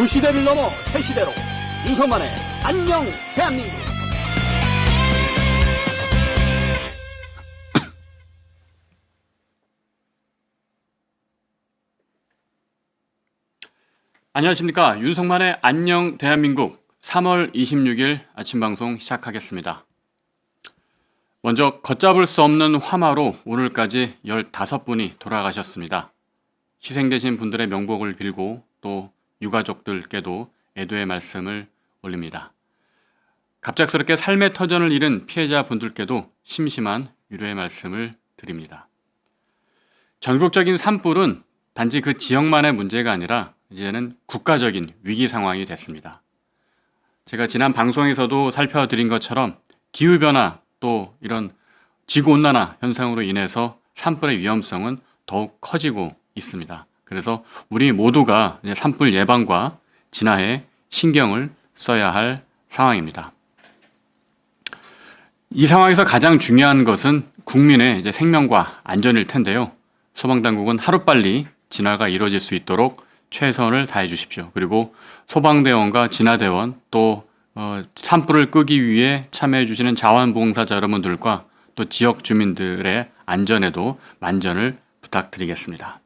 시대를 넘어 새 시대로 윤석만의 안녕 대한민국. 안녕하십니까. 윤석만의 안녕 대한민국 3월 26일 아침 방송 시작하겠습니다. 먼저 걷잡을 수 없는 화마로 오늘까지 15분이 돌아가셨습니다. 희생되신 분들의 명복을 빌고 또 유가족들께도 애도의 말씀을 올립니다. 갑작스럽게 삶의 터전을 잃은 피해자 분들께도 심심한 위로의 말씀을 드립니다. 전국적인 산불은 단지 그 지역만의 문제가 아니라 이제는 국가적인 위기 상황이 됐습니다. 제가 지난 방송에서도 살펴드린 것처럼 기후변화 또 이런 지구온난화 현상으로 인해서 산불의 위험성은 더욱 커지고 있습니다. 그래서 우리 모두가 이제 산불 예방과 진화에 신경을 써야 할 상황입니다. 이 상황에서 가장 중요한 것은 국민의 이제 생명과 안전일 텐데요. 소방당국은 하루빨리 진화가 이루어질 수 있도록 최선을 다해 주십시오. 그리고 소방대원과 진화대원 또 산불을 끄기 위해 참여해 주시는 자원봉사자 여러분들과 또 지역 주민들의 안전에도 만전을 부탁드리겠습니다.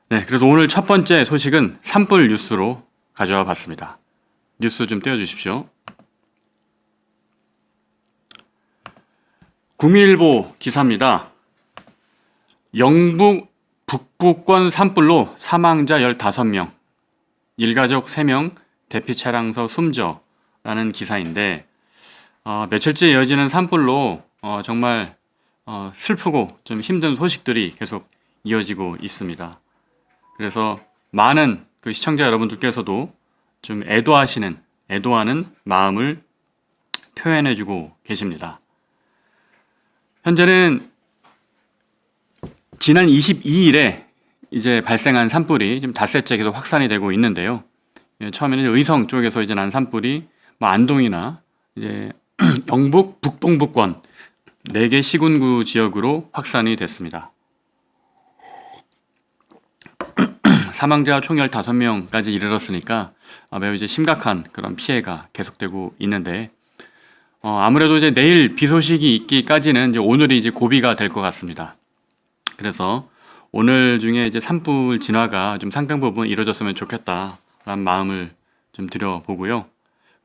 네, 그래도 오늘 첫 번째 소식은 산불 뉴스로 가져와 봤습니다. 뉴스 좀 띄워주십시오. 국민일보 기사입니다. 영북 북부권 산불로 사망자 15명, 일가족 3명 대피 차량서 숨져라는 기사인데 며칠째 이어지는 산불로 정말 슬프고 좀 힘든 소식들이 계속 이어지고 있습니다. 그래서 많은 그 시청자 여러분들께서도 좀 애도하는 마음을 표현해주고 계십니다. 현재는 지난 22일에 이제 발생한 산불이 지금 닷새째 계속 확산이 되고 있는데요. 처음에는 의성 쪽에서 이제 난 산불이 안동이나 이제 영북 북동부권 4개 시군구 지역으로 확산이 됐습니다. 사망자 총 15명까지 이르렀으니까 매우 이제 심각한 그런 피해가 계속되고 있는데 아무래도 이제 내일 비 소식이 있기까지는 이제 오늘이 이제 고비가 될 것 같습니다. 그래서 오늘 중에 이제 산불 진화가 좀 상당 부분 이루어졌으면 좋겠다라는 마음을 좀 드려보고요.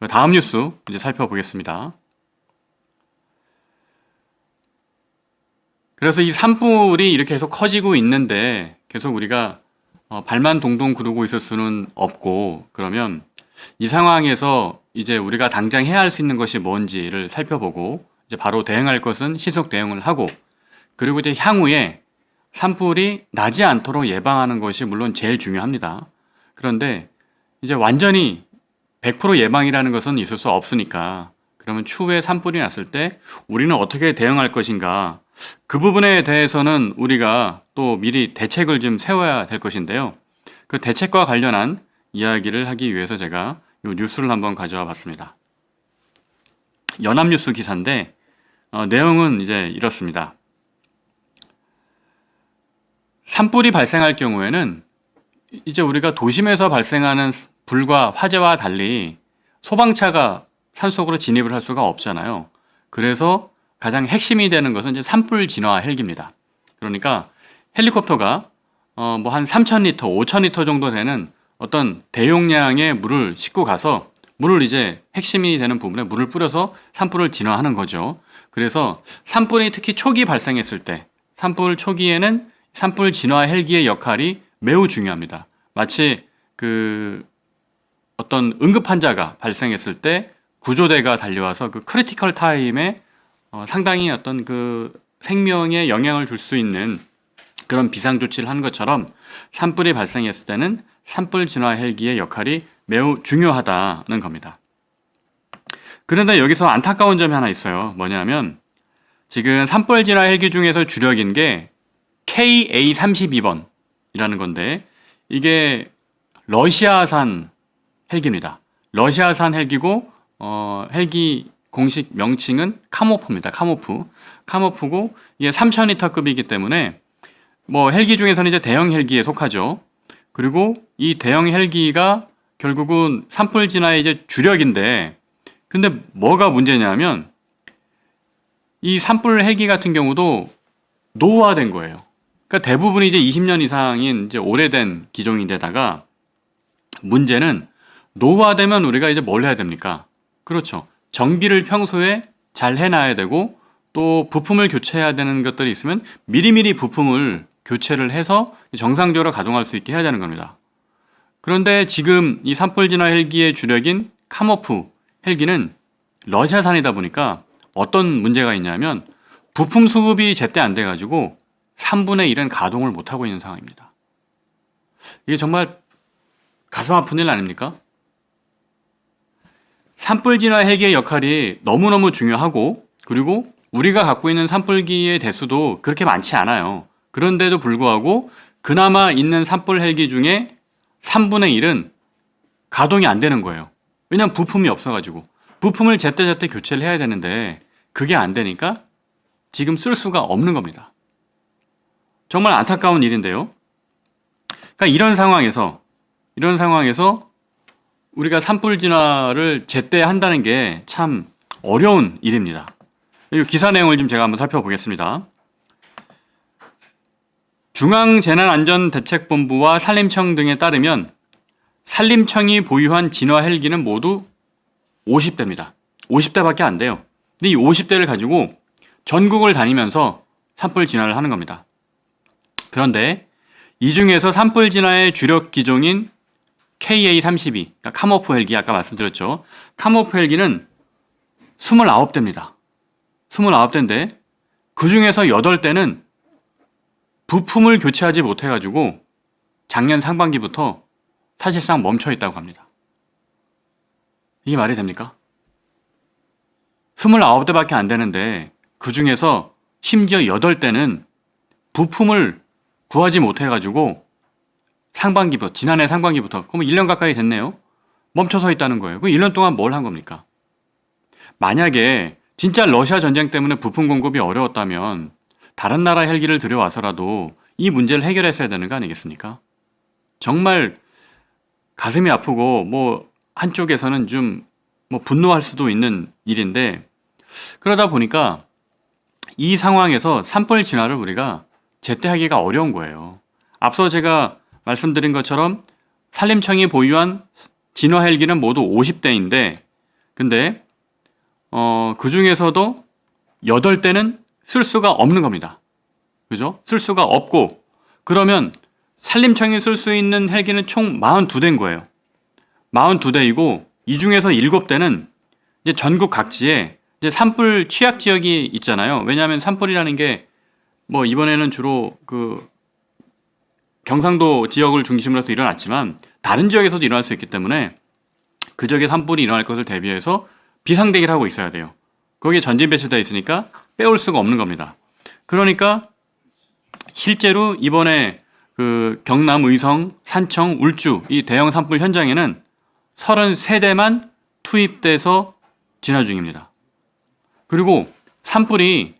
다음 뉴스 이제 살펴보겠습니다. 그래서 이 산불이 이렇게 계속 커지고 있는데 계속 우리가 발만 동동 구르고 있을 수는 없고, 그러면 이 상황에서 이제 우리가 당장 해야 할 수 있는 것이 뭔지를 살펴보고 이제 바로 대응할 것은 신속 대응을 하고, 그리고 이제 향후에 산불이 나지 않도록 예방하는 것이 물론 제일 중요합니다. 그런데 이제 완전히 100% 예방이라는 것은 있을 수 없으니까, 그러면 추후에 산불이 났을 때 우리는 어떻게 대응할 것인가, 그 부분에 대해서는 우리가 또 미리 대책을 좀 세워야 될 것인데요. 그 대책과 관련한 이야기를 하기 위해서 제가 이 뉴스를 한번 가져와 봤습니다. 연합뉴스 기사인데 내용은 이제 이렇습니다. 산불이 발생할 경우에는 이제 우리가 도심에서 발생하는 불과 화재와 달리 소방차가 산속으로 진입을 할 수가 없잖아요. 그래서 가장 핵심이 되는 것은 이제 산불 진화 헬기입니다. 그러니까 헬리콥터가 뭐 한 3,000리터, 5,000리터 정도 되는 어떤 대용량의 물을 싣고 가서 물을 이제 핵심이 되는 부분에 물을 뿌려서 산불을 진화하는 거죠. 그래서 산불이 특히 초기 발생했을 때, 산불 초기에는 산불 진화 헬기의 역할이 매우 중요합니다. 마치 그 어떤 응급 환자가 발생했을 때 구조대가 달려와서 그 크리티컬 타임에 상당히 어떤 그 생명에 영향을 줄 수 있는 그런 비상조치를 한 것처럼 산불이 발생했을 때는 산불 진화 헬기의 역할이 매우 중요하다는 겁니다. 그런데 여기서 안타까운 점이 하나 있어요. 뭐냐면 지금 산불 진화 헬기 중에서 주력인 게 KA-32번이라는 건데 이게 러시아산 헬기입니다. 러시아산 헬기고 헬기 공식 명칭은 카모프입니다. 카모프고 이게 3,000리터급이기 때문에 뭐 헬기 중에서는 이제 대형 헬기에 속하죠. 그리고 이 대형 헬기가 결국은 산불 진화의 이제 주력인데, 근데 뭐가 문제냐면 이 산불 헬기 같은 경우도 노후화된 거예요. 그러니까 대부분이 이제 20년 이상인 이제 오래된 기종인데다가 문제는 노후화되면 우리가 이제 뭘 해야 됩니까? 그렇죠. 정비를 평소에 잘 해놔야 되고 또 부품을 교체해야 되는 것들이 있으면 미리미리 부품을 교체를 해서 정상적으로 가동할 수 있게 해야 되는 겁니다. 그런데 지금 이 산불 진화 헬기의 주력인 카모프 헬기는 러시아산이다 보니까 어떤 문제가 있냐면 부품 수급이 제때 안 돼가지고 3분의 1은 가동을 못하고 있는 상황입니다. 이게 정말 가슴 아픈 일 아닙니까? 산불 진화 헬기의 역할이 너무너무 중요하고 그리고 우리가 갖고 있는 산불기의 대수도 그렇게 많지 않아요. 그런데도 불구하고 그나마 있는 산불 헬기 중에 3분의 1은 가동이 안 되는 거예요. 왜냐하면 부품이 없어가지고 부품을 제때제때 교체를 해야 되는데 그게 안 되니까 지금 쓸 수가 없는 겁니다. 정말 안타까운 일인데요. 그러니까 이런 상황에서 우리가 산불 진화를 제때 한다는 게 참 어려운 일입니다. 이 기사 내용을 좀 제가 한번 살펴보겠습니다. 중앙재난안전대책본부와 산림청 등에 따르면 산림청이 보유한 진화 헬기는 모두 50대입니다. 50대밖에 안 돼요. 근데 이 50대를 가지고 전국을 다니면서 산불 진화를 하는 겁니다. 그런데 이 중에서 산불 진화의 주력 기종인 KA-32, 그러니까 카모프 헬기 아까 말씀드렸죠. 카모프 헬기는 29대입니다. 29대인데 그 중에서 8대는 부품을 교체하지 못해가지고 작년 상반기부터 사실상 멈춰 있다고 합니다. 이게 말이 됩니까? 29대밖에 안 되는데 그 중에서 심지어 8대는 부품을 구하지 못해가지고 지난해 상반기부터, 그럼 1년 가까이 됐네요. 멈춰서 있다는 거예요. 그럼 1년 동안 뭘 한 겁니까? 만약에 진짜 러시아 전쟁 때문에 부품 공급이 어려웠다면 다른 나라 헬기를 들여와서라도 이 문제를 해결했어야 되는 거 아니겠습니까? 정말 가슴이 아프고 한쪽에서는 좀 분노할 수도 있는 일인데 그러다 보니까 이 상황에서 산불 진화를 우리가 제때 하기가 어려운 거예요. 앞서 제가 말씀드린 것처럼 산림청이 보유한 진화 헬기는 모두 50대인데 근데 그 중에서도 8대는 쓸 수가 없는 겁니다. 그죠? 쓸 수가 없고 그러면 산림청이 쓸 수 있는 헬기는 총 42대인 거예요. 42대이고 이 중에서 7대는 이제 전국 각지에 이제 산불 취약 지역이 있잖아요. 왜냐하면 산불이라는 게 이번에는 주로 그 경상도 지역을 중심으로 해서 일어났지만 다른 지역에서도 일어날 수 있기 때문에 그 지역에 산불이 일어날 것을 대비해서 비상대기를 하고 있어야 돼요. 거기에 전진 배치되어 있으니까 빼올 수가 없는 겁니다. 그러니까 실제로 이번에 그 경남 의성, 산청, 울주 이 대형 산불 현장에는 33대만 투입돼서 진화 중입니다. 그리고 산불이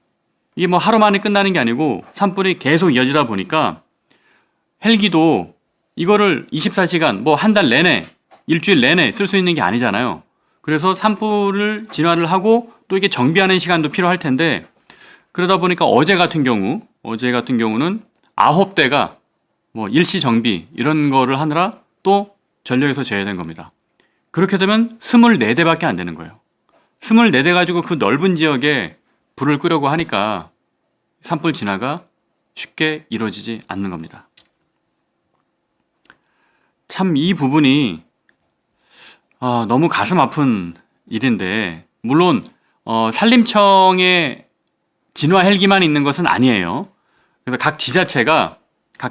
이게 하루 만에 끝나는 게 아니고 산불이 계속 이어지다 보니까 헬기도 이거를 24시간 한 달 내내 일주일 내내 쓸 수 있는 게 아니잖아요. 그래서 산불을 진화를 하고 또 이게 정비하는 시간도 필요할 텐데 그러다 보니까 어제 같은 경우는 9대가 일시 정비 이런 거를 하느라 또 전력에서 제외된 겁니다. 그렇게 되면 24대밖에 안 되는 거예요. 24대 가지고 그 넓은 지역에 불을 끄려고 하니까 산불 진화가 쉽게 이루어지지 않는 겁니다. 참 이 부분이 너무 가슴 아픈 일인데 물론 산림청에 진화 헬기만 있는 것은 아니에요. 그래서 각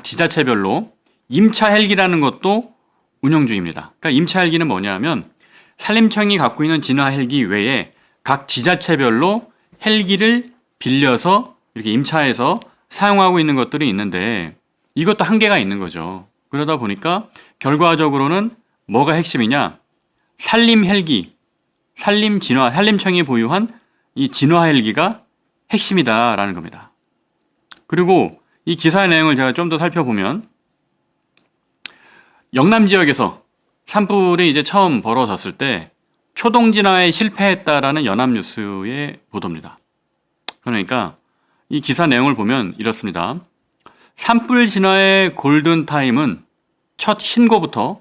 지자체별로 임차 헬기라는 것도 운영 중입니다. 그러니까 임차 헬기는 뭐냐면 산림청이 갖고 있는 진화 헬기 외에 각 지자체별로 헬기를 빌려서 이렇게 임차해서 사용하고 있는 것들이 있는데 이것도 한계가 있는 거죠. 그러다 보니까 결과적으로는 뭐가 핵심이냐? 산림 헬기, 산림청이 보유한 이 진화 헬기가 핵심이다라는 겁니다. 그리고 이 기사의 내용을 제가 좀 더 살펴보면 영남 지역에서 산불이 이제 처음 벌어졌을 때 초동 진화에 실패했다라는 연합뉴스의 보도입니다. 그러니까 이 기사 내용을 보면 이렇습니다. 산불 진화의 골든타임은 첫 신고부터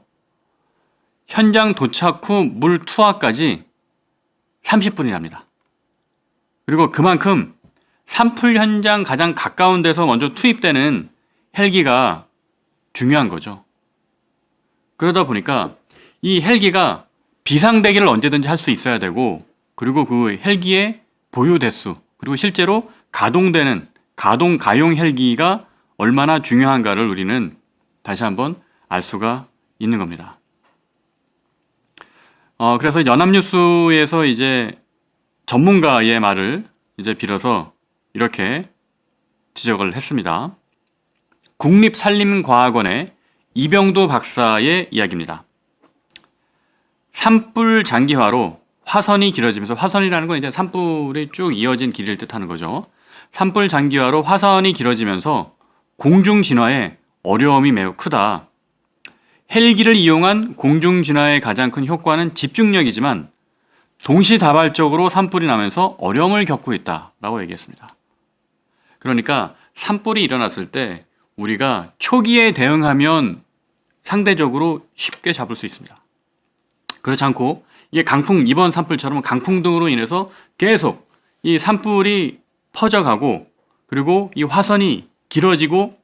현장 도착 후 물 투하까지 30분이랍니다. 그리고 그만큼 산불 현장 가장 가까운 데서 먼저 투입되는 헬기가 중요한 거죠. 그러다 보니까 이 헬기가 비상대기를 언제든지 할 수 있어야 되고, 그리고 그 헬기의 보유 대수, 그리고 실제로 가동되는 가용 헬기가 얼마나 중요한가를 우리는 다시 한번 알 수가 있는 겁니다. 그래서 연합뉴스에서 이제 전문가의 말을 이제 빌어서 이렇게 지적을 했습니다. 국립산림과학원의 이병도 박사의 이야기입니다. 산불 장기화로 화선이 길어지면서, 화선이라는 건 이제 산불이 쭉 이어진 길이를 뜻하는 거죠. 산불 장기화로 화선이 길어지면서 공중 진화에 어려움이 매우 크다. 헬기를 이용한 공중 진화의 가장 큰 효과는 집중력이지만 동시다발적으로 산불이 나면서 어려움을 겪고 있다라고 얘기했습니다. 그러니까 산불이 일어났을 때 우리가 초기에 대응하면 상대적으로 쉽게 잡을 수 있습니다. 그렇지 않고 이게 강풍, 이번 산불처럼 강풍 등으로 인해서 계속 이 산불이 퍼져가고, 그리고 이 화선이 길어지고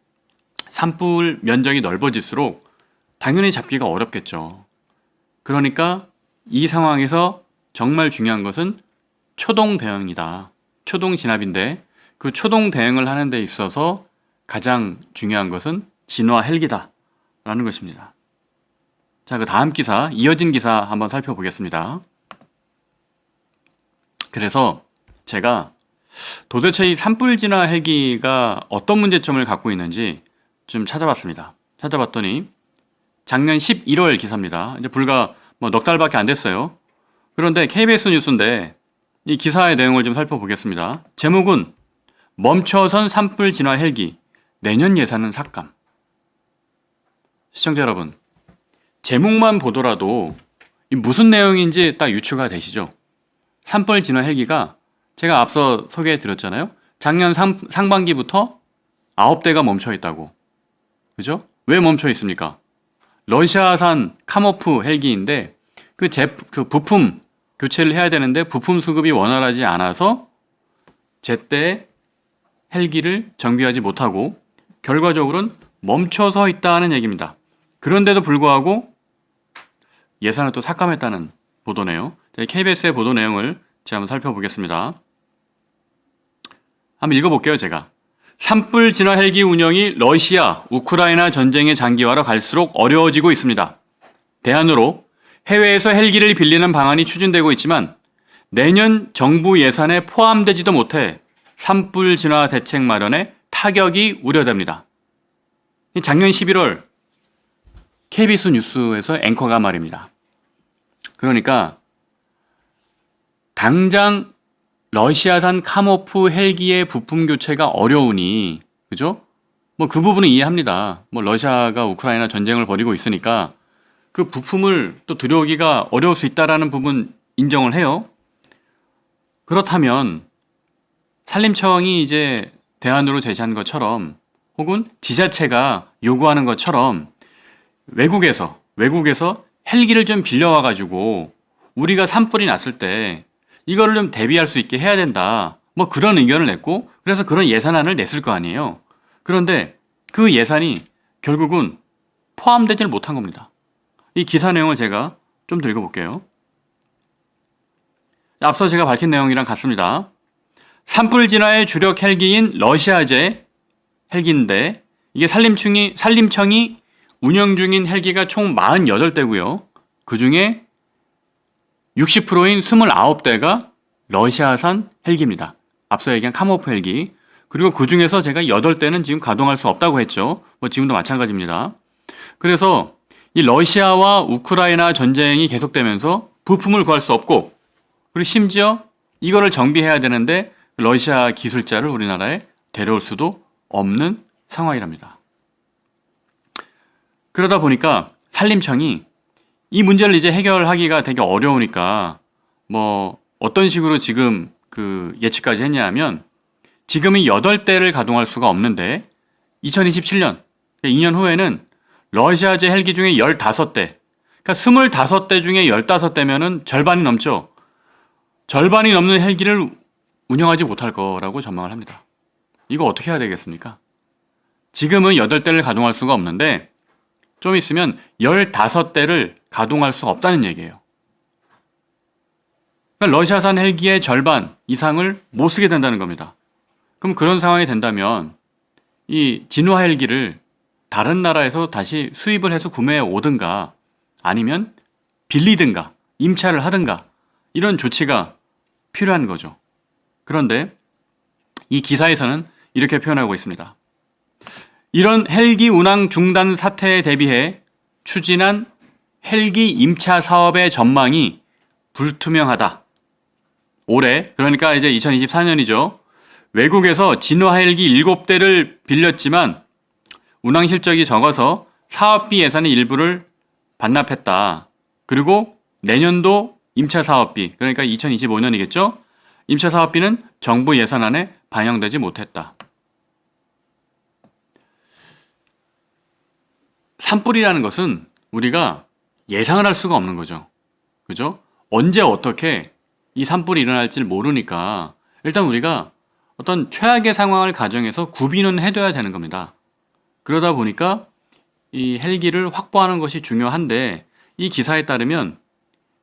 산불 면적이 넓어질수록 당연히 잡기가 어렵겠죠. 그러니까 이 상황에서 정말 중요한 것은 초동 대응이다. 초동 진압인데 그 초동 대응을 하는 데 있어서 가장 중요한 것은 진화 헬기다 라는 것입니다. 자, 그 다음 기사, 이어진 기사 한번 살펴보겠습니다. 그래서 제가 도대체 이 산불 진화 헬기가 어떤 문제점을 갖고 있는지 좀 찾아봤습니다. 찾아봤더니 작년 11월 기사입니다. 이제 불과 넉 달밖에 안 됐어요. 그런데 KBS 뉴스인데 이 기사의 내용을 좀 살펴보겠습니다. 제목은 멈춰선 산불 진화 헬기, 내년 예산은 삭감. 시청자 여러분, 제목만 보더라도 무슨 내용인지 딱 유추가 되시죠? 산불 진화 헬기가 제가 앞서 소개해 드렸잖아요. 작년 상반기부터 9대가 멈춰 있다고. 그죠? 왜 멈춰 있습니까? 러시아산 카모프 헬기인데 그 부품 교체를 해야 되는데 부품 수급이 원활하지 않아서 제때 헬기를 정비하지 못하고 결과적으로는 멈춰서 있다는 얘기입니다. 그런데도 불구하고 예산을 또 삭감했다는 보도네요. KBS의 보도 내용을 제가 한번 살펴보겠습니다. 한번 읽어볼게요, 제가. 산불 진화 헬기 운영이 러시아, 우크라이나 전쟁의 장기화로 갈수록 어려워지고 있습니다. 대안으로 해외에서 헬기를 빌리는 방안이 추진되고 있지만 내년 정부 예산에 포함되지도 못해 산불 진화 대책 마련에 타격이 우려됩니다. 작년 11월 KBS 뉴스에서 앵커가 말입니다. 그러니까 당장 러시아산 카모프 헬기의 부품 교체가 어려우니, 그죠? 그 부분은 이해합니다. 러시아가 우크라이나 전쟁을 벌이고 있으니까 그 부품을 또 들여오기가 어려울 수 있다라는 부분 인정을 해요. 그렇다면 산림청이 이제 대안으로 제시한 것처럼, 혹은 지자체가 요구하는 것처럼 외국에서 헬기를 좀 빌려와 가지고 우리가 산불이 났을 때 이거를 좀 대비할 수 있게 해야 된다. 그런 의견을 냈고, 그래서 그런 예산안을 냈을 거 아니에요. 그런데 그 예산이 결국은 포함되질 못한 겁니다. 이 기사 내용을 제가 좀 더 읽어볼게요. 앞서 제가 밝힌 내용이랑 같습니다. 산불 진화의 주력 헬기인 러시아제 헬기인데 이게 산림청이 운영 중인 헬기가 총 48대고요. 그 중에 60%인 29대가 러시아산 헬기입니다. 앞서 얘기한 카모프 헬기. 그리고 그 중에서 제가 8대는 지금 가동할 수 없다고 했죠. 지금도 마찬가지입니다. 그래서 이 러시아와 우크라이나 전쟁이 계속되면서 부품을 구할 수 없고, 그리고 심지어 이거를 정비해야 되는데 러시아 기술자를 우리나라에 데려올 수도 없는 상황이랍니다. 그러다 보니까 산림청이 이 문제를 이제 해결하기가 되게 어려우니까 뭐 어떤 식으로 지금 그 예측까지 했냐 하면 지금이 8대를 가동할 수가 없는데 2027년, 2년 후에는 러시아제 헬기 중에 15대, 그러니까 25대 중에 15대면은 절반이 넘죠. 절반이 넘는 헬기를 운영하지 못할 거라고 전망을 합니다. 이거 어떻게 해야 되겠습니까? 지금은 8대를 가동할 수가 없는데 좀 있으면 15대를 가동할 수가 없다는 얘기예요. 그러니까 러시아산 헬기의 절반 이상을 못 쓰게 된다는 겁니다. 그럼 그런 상황이 된다면 이 진화 헬기를 다른 나라에서 다시 수입을 해서 구매해 오든가 아니면 빌리든가 임차를 하든가 이런 조치가 필요한 거죠. 그런데 이 기사에서는 이렇게 표현하고 있습니다. 이런 헬기 운항 중단 사태에 대비해 추진한 헬기 임차 사업의 전망이 불투명하다. 올해, 그러니까 이제 2024년이죠. 외국에서 진화 헬기 7대를 빌렸지만 운항 실적이 적어서 사업비 예산의 일부를 반납했다. 그리고 내년도 임차 사업비, 그러니까 2025년이겠죠? 임차 사업비는 정부 예산안에 반영되지 못했다. 산불이라는 것은 우리가 예상을 할 수가 없는 거죠. 그죠? 언제 어떻게 이 산불이 일어날지 모르니까 일단 우리가 어떤 최악의 상황을 가정해서 구비는 해둬야 되는 겁니다. 그러다 보니까 이 헬기를 확보하는 것이 중요한데 이 기사에 따르면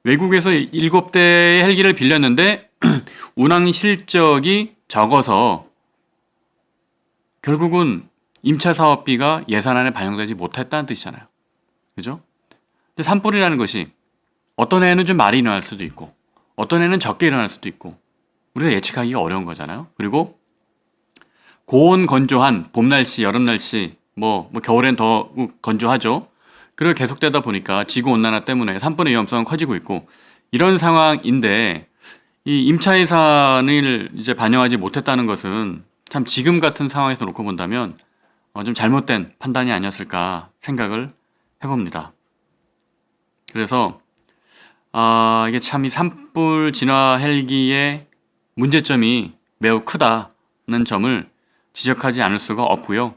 외국에서 7대의 헬기를 빌렸는데 운항 실적이 적어서 결국은 임차 사업비가 예산안에 반영되지 못했다는 뜻이잖아요. 그죠? 근데 산불이라는 것이 어떤 해에는 좀 많이 일어날 수도 있고 어떤 해는 적게 일어날 수도 있고 우리가 예측하기가 어려운 거잖아요. 그리고 고온 건조한 봄 날씨, 여름 날씨, 뭐 겨울엔 더 건조하죠. 그리고 계속되다 보니까 지구 온난화 때문에 산불의 위험성은 커지고 있고 이런 상황인데 이 임차 예산을 이제 반영하지 못했다는 것은 참 지금 같은 상황에서 놓고 본다면 좀 잘못된 판단이 아니었을까 생각을 해봅니다. 그래서 이게 참 이 산불 진화 헬기의 문제점이 매우 크다는 점을 지적하지 않을 수가 없고요.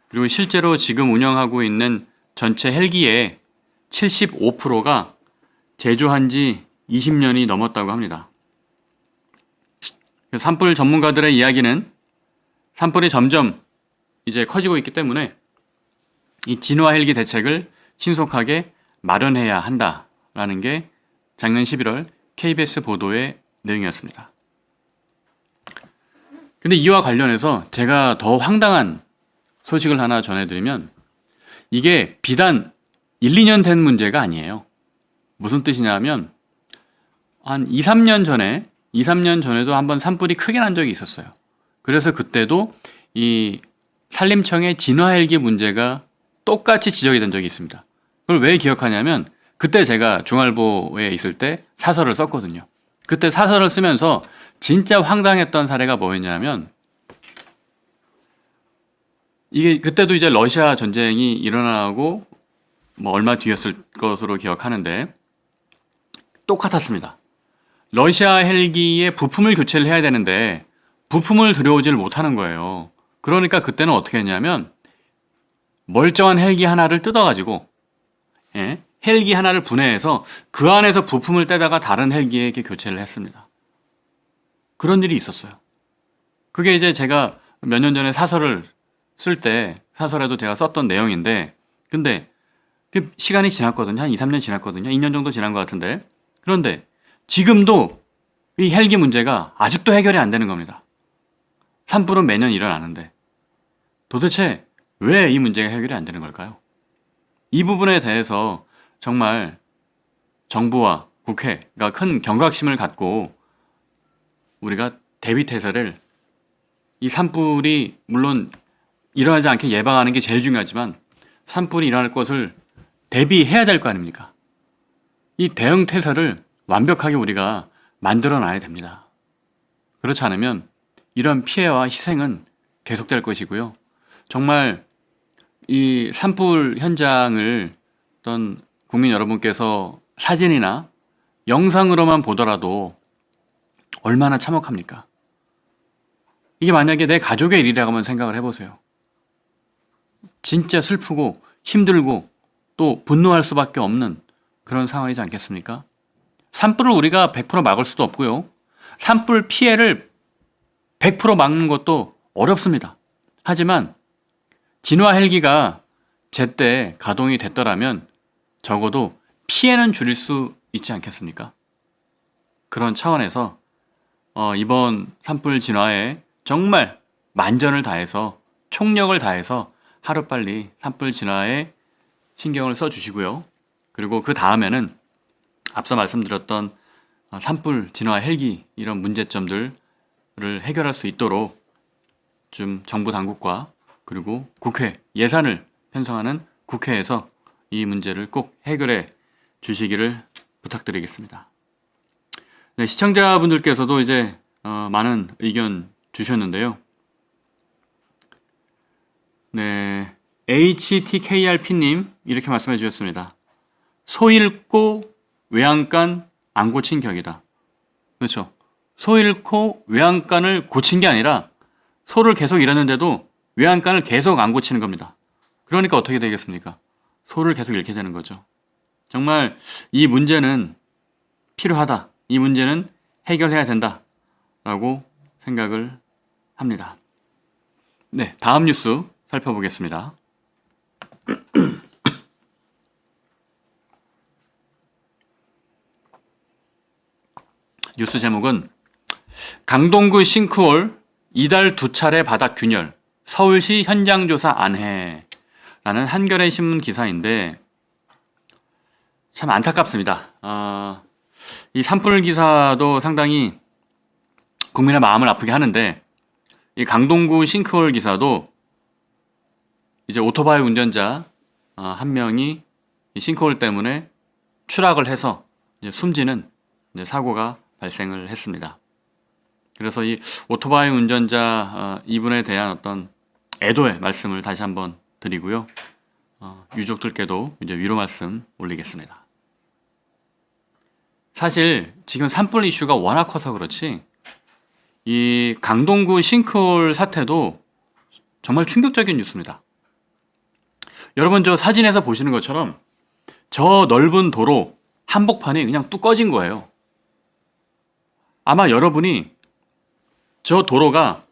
그리고 실제로 지금 운영하고 있는 전체 헬기의 75%가 제조한 지 20년이 넘었다고 합니다. 산불 전문가들의 이야기는 산불이 점점 이제 커지고 있기 때문에 이 진화 헬기 대책을 신속하게 마련해야 한다라는 게 작년 11월 KBS 보도의 내용이었습니다. 근데 이와 관련해서 제가 더 황당한 소식을 하나 전해드리면 이게 비단 1, 2년 된 문제가 아니에요. 무슨 뜻이냐 하면 한 2, 3년 전에도 한번 산불이 크게 난 적이 있었어요. 그래서 그때도 이 산림청의 진화 헬기 문제가 똑같이 지적이 된 적이 있습니다. 그걸 왜 기억하냐면 그때 제가 중앙일보에 있을 때 사설을 썼거든요. 그때 사설을 쓰면서 진짜 황당했던 사례가 뭐였냐면 이게 그때도 이제 러시아 전쟁이 일어나고 뭐 얼마 뒤였을 것으로 기억하는데 똑같았습니다. 러시아 헬기에 부품을 교체를 해야 되는데 부품을 들여오지를 못하는 거예요. 그러니까 그때는 어떻게 했냐면 멀쩡한 헬기 하나를 뜯어가지고 헬기 하나를 분해해서 그 안에서 부품을 떼다가 다른 헬기에 이렇게 교체를 했습니다. 그런 일이 있었어요. 그게 이제 제가 몇 년 전에 사설을 쓸 때 사설에도 제가 썼던 내용인데 근데 시간이 지났거든요. 한 2, 3년 지났거든요. 2년 정도 지난 것 같은데 그런데 지금도 이 헬기 문제가 아직도 해결이 안 되는 겁니다. 산불은 매년 일어나는데 도대체 왜 이 문제가 해결이 안 되는 걸까요? 이 부분에 대해서 정말 정부와 국회가 큰 경각심을 갖고 우리가 대비태세를 이 산불이 물론 일어나지 않게 예방하는 게 제일 중요하지만 산불이 일어날 것을 대비해야 될 거 아닙니까? 이 대응태세를 완벽하게 우리가 만들어 놔야 됩니다. 그렇지 않으면 이런 피해와 희생은 계속될 것이고요. 정말 이 산불 현장을 어떤 국민 여러분께서 사진이나 영상으로만 보더라도 얼마나 참혹합니까? 이게 만약에 내 가족의 일이라고 한번 생각을 해보세요. 진짜 슬프고 힘들고 또 분노할 수밖에 없는 그런 상황이지 않겠습니까? 산불을 우리가 100% 막을 수도 없고요. 산불 피해를 100% 막는 것도 어렵습니다. 하지만 진화 헬기가 제때 가동이 됐더라면 적어도 피해는 줄일 수 있지 않겠습니까? 그런 차원에서 이번 산불 진화에 정말 만전을 다해서 총력을 다해서 하루빨리 산불 진화에 신경을 써주시고요. 그리고 그 다음에는 앞서 말씀드렸던 산불 진화 헬기 이런 문제점들을 해결할 수 있도록 좀 정부 당국과 그리고 국회 예산을 편성하는 국회에서 이 문제를 꼭 해결해 주시기를 부탁드리겠습니다. 네, 시청자분들께서도 이제 많은 의견 주셨는데요. 네, HTKRP님 이렇게 말씀해 주셨습니다. 소 잃고 외양간 안 고친 격이다. 그렇죠. 소 잃고 외양간을 고친 게 아니라 소를 계속 잃었는데도 외양간을 계속 안 고치는 겁니다. 그러니까 어떻게 되겠습니까? 소를 계속 잃게 되는 거죠. 정말 이 문제는 필요하다. 이 문제는 해결해야 된다라고 생각을 합니다. 네, 다음 뉴스 살펴보겠습니다. 뉴스 제목은 강동구 싱크홀 이달 2차례 바닥 균열, 서울시 현장조사 안 해 라는 한겨레 신문 기사인데 참 안타깝습니다. 이 산불 기사도 상당히 국민의 마음을 아프게 하는데 이 강동구 싱크홀 기사도 이제 오토바이 운전자 한 명이 이 싱크홀 때문에 추락을 해서 이제 숨지는 이제 사고가 발생을 했습니다. 그래서 이 오토바이 운전자 이분에 대한 어떤 애도의 말씀을 다시 한번 드리고요. 유족들께도 이제 위로 말씀 올리겠습니다. 사실 지금 산불 이슈가 워낙 커서 그렇지 이 강동구 싱크홀 사태도 정말 충격적인 뉴스입니다. 여러분 저 사진에서 보시는 것처럼 저 넓은 도로 한복판이 그냥 뚝 꺼진 거예요. 아마 여러분이 저 도로가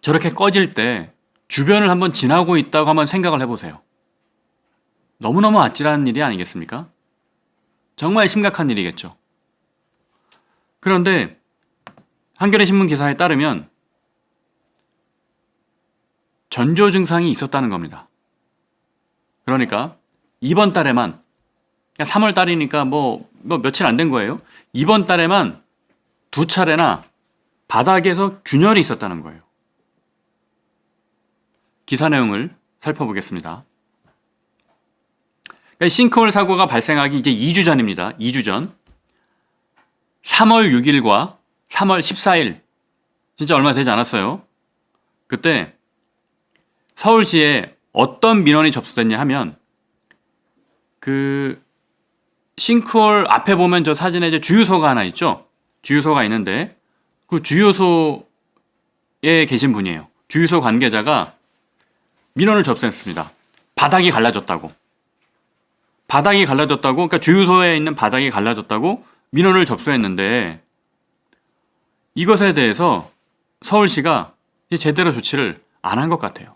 저렇게 꺼질 때 주변을 한번 지나고 있다고 한번 생각을 해보세요. 너무너무 아찔한 일이 아니겠습니까? 정말 심각한 일이겠죠. 그런데 한겨레 신문 기사에 따르면 전조 증상이 있었다는 겁니다. 그러니까 이번 달에만 3월 달이니까 뭐 며칠 안 된 거예요. 이번 달에만 2차례나 바닥에서 균열이 있었다는 거예요. 기사 내용을 살펴보겠습니다. 그러니까 싱크홀 사고가 발생하기 이제 2주 전입니다. 2주 전. 3월 6일과 3월 14일. 진짜 얼마 되지 않았어요. 그때 서울시에 어떤 민원이 접수됐냐 하면 그 싱크홀 앞에 보면 저 사진에 이제 주유소가 하나 있죠. 주유소가 있는데 그 주유소에 계신 분이에요. 주유소 관계자가 민원을 접수했습니다. 바닥이 갈라졌다고. 바닥이 갈라졌다고, 그러니까 주유소에 있는 바닥이 갈라졌다고 민원을 접수했는데 이것에 대해서 서울시가 제대로 조치를 안 한 것 같아요.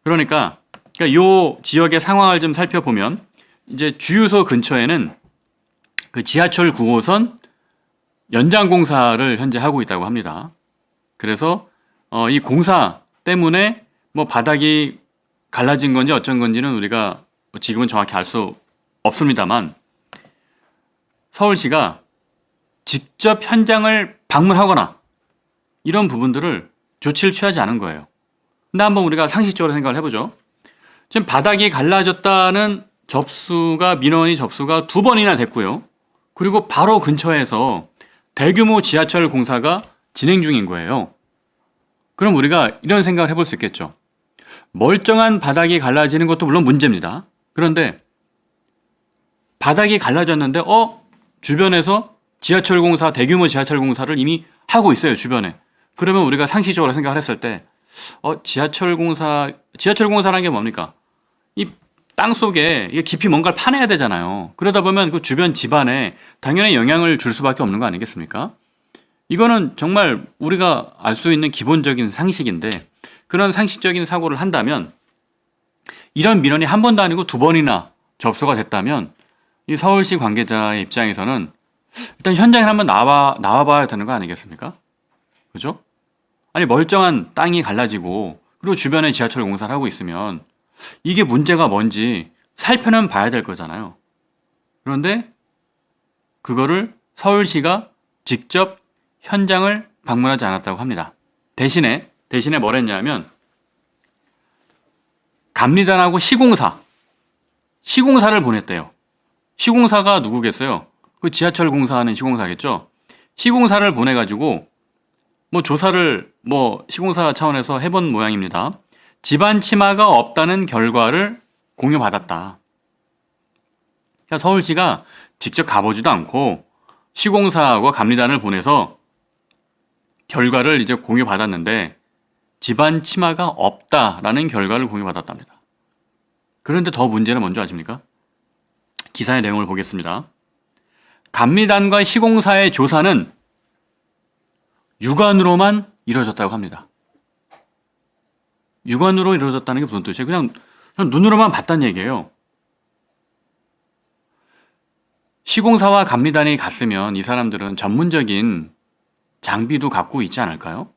그러니까 이 지역의 상황을 좀 살펴보면 이제 주유소 근처에는 그 지하철 9호선 연장 공사를 현재 하고 있다고 합니다. 그래서 이 공사 때문에 뭐 바닥이 갈라진 건지 어쩐 건지는 우리가 지금은 정확히 알 수 없습니다만 서울시가 직접 현장을 방문하거나 이런 부분들을 조치를 취하지 않은 거예요. 근데 한번 우리가 상식적으로 생각을 해보죠. 지금 바닥이 갈라졌다는 민원이 접수가 2번이나 됐고요. 그리고 바로 근처에서 대규모 지하철 공사가 진행 중인 거예요. 그럼 우리가 이런 생각을 해볼 수 있겠죠. 멀쩡한 바닥이 갈라지는 것도 물론 문제입니다. 그런데 바닥이 갈라졌는데 주변에서 지하철 공사, 대규모 지하철 공사를 이미 하고 있어요, 주변에. 그러면 우리가 상식적으로 생각을 했을 때 지하철 공사라는 게 뭡니까? 이 땅 속에 이게 깊이 뭔가를 파내야 되잖아요. 그러다 보면 그 주변 집안에 당연히 영향을 줄 수밖에 없는 거 아니겠습니까? 이거는 정말 우리가 알 수 있는 기본적인 상식인데, 그런 상식적인 사고를 한다면 이런 민원이 한 번도 아니고 두 번이나 접수가 됐다면 이 서울시 관계자의 입장에서는 일단 현장에 한번 나와봐야 되는 거 아니겠습니까? 그죠? 아니, 멀쩡한 땅이 갈라지고 그리고 주변에 지하철 공사를 하고 있으면 이게 문제가 뭔지 살펴는 봐야 될 거잖아요. 그런데 그거를 서울시가 직접 현장을 방문하지 않았다고 합니다. 대신에 뭘 했냐면 감리단하고 시공사를 보냈대요. 시공사가 누구겠어요? 그 지하철 공사하는 시공사겠죠? 시공사를 보내가지고 조사를 시공사 차원에서 해본 모양입니다. 집안 침하가 없다는 결과를 공유받았다. 그러니까 서울시가 직접 가보지도 않고 시공사하고 감리단을 보내서 결과를 이제 공유받았는데 집안 침하가 없다라는 결과를 공유받았답니다. 그런데 더 문제는 뭔지 아십니까? 기사의 내용을 보겠습니다. 감리단과 시공사의 조사는 육안으로만 이루어졌다고 합니다. 육안으로 이루어졌다는 게 무슨 뜻이에요? 그냥 눈으로만 봤다는 얘기예요. 시공사와 감리단이 갔으면 이 사람들은 전문적인 장비도 갖고 있지 않을까요?